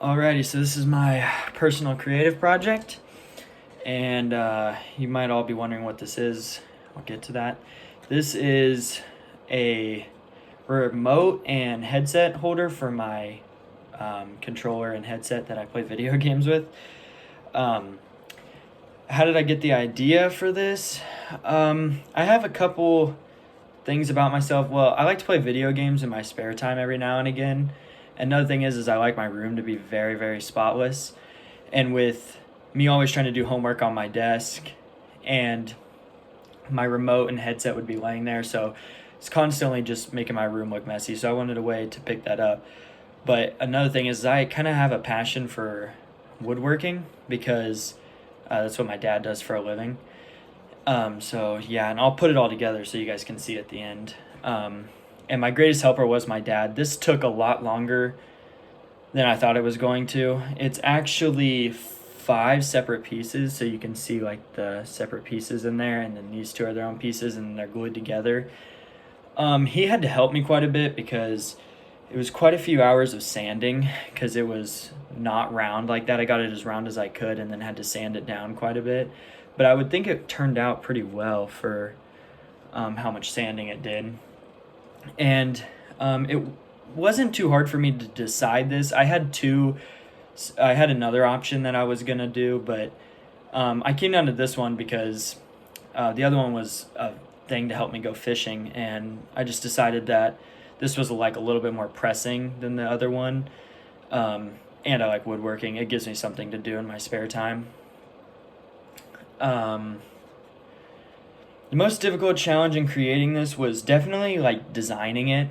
Alrighty, so this is my personal creative project, and you might all be wondering what this is. I'll get to that. This is a remote and headset holder for my controller and headset that I play video games with. How did I get the idea for this? I have a couple things about myself. Well, I like to play video games in my spare time every now and again. Another thing is I like my room to be very, very spotless. And with me always trying to do homework on my desk, and my remote and headset would be laying there, so it's constantly just making my room look messy. So I wanted a way to pick that up. But another thing is I kind of have a passion for woodworking because that's what my dad does for a living. So yeah, and I'll put it all together so you guys can see at the end. And my greatest helper was my dad. This took a lot longer than I thought it was going to. It's actually 5 separate pieces, so you can see like the separate pieces in there, and then these 2 are their own pieces and they're glued together. He had to help me quite a bit because it was quite a few hours of sanding because it was not round like that. I got it as round as I could and then had to sand it down quite a bit. But I would think it turned out pretty well for how much sanding it did. And it wasn't too hard for me to decide this. I had another option that I was gonna do, but I came down to this one because the other one was a thing to help me go fishing, and I just decided that this was like a little bit more pressing than the other one. And I like woodworking. It gives me something to do in my spare time. The most difficult challenge in creating this was definitely like designing it,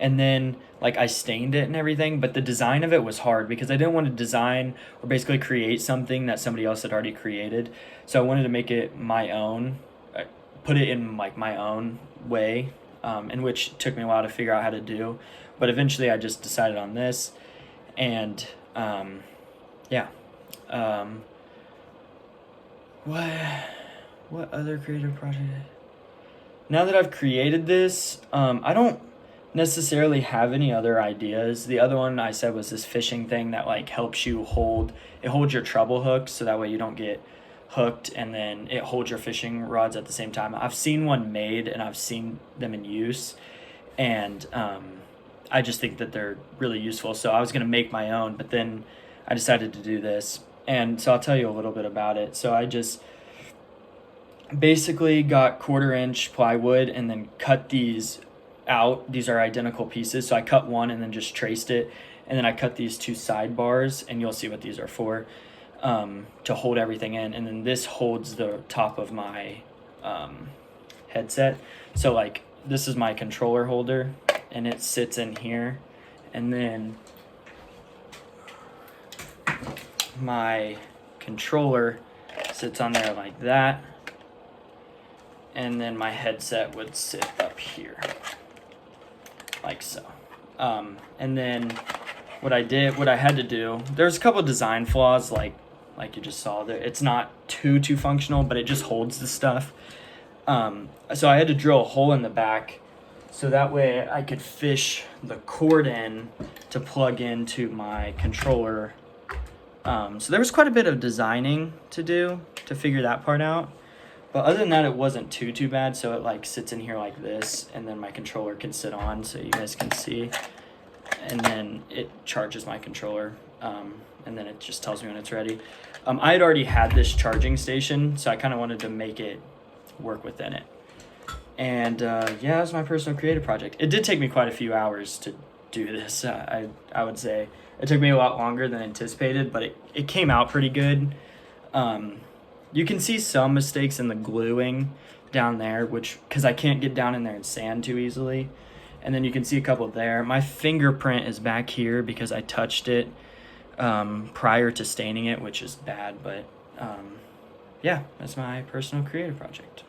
and then like I stained it and everything, but the design of it was hard because I didn't want to design or basically create something that somebody else had already created. So I wanted to make it my own, put it in like my own way, in which took me a while to figure out how to do. But eventually I just decided on this, and yeah. What other creative project? Now that I've created this, I don't necessarily have any other ideas. The other one I said was this fishing thing that like helps you holds your treble hook, so that way you don't get hooked, and then it holds your fishing rods at the same time. I've seen one made and I've seen them in use, and I just think that they're really useful. So I was gonna make my own, but then I decided to do this, and so I'll tell you a little bit about it. So I just basically got 1/4-inch plywood and then cut these out. These are identical pieces, so I cut one and then just traced it, and then I cut these 2 sidebars, and you'll see what these are for, to hold everything in, and then this holds the top of my headset. So like this is my controller holder, and it sits in here, and then my controller sits on there like that, and then my headset would sit up here like so. And then what I had to do, there's a couple of design flaws like you just saw there. It's not too functional, but it just holds the stuff. So I had to drill a hole in the back so that way I could fish the cord in to plug into my controller. So there was quite a bit of designing to do to figure that part out. But other than that, it wasn't too bad. So it like sits in here like this, and then my controller can sit on so you guys can see. And then it charges my controller, and then it just tells me when it's ready. I had already had this charging station, so I kind of wanted to make it work within it. And yeah, it was my personal creative project. It did take me quite a few hours to do this. I would say it took me a lot longer than anticipated, but it came out pretty good. You can see some mistakes in the gluing down there, because I can't get down in there and sand too easily. And then you can see a couple there. My fingerprint is back here because I touched it prior to staining it, which is bad. But yeah, that's my personal creative project.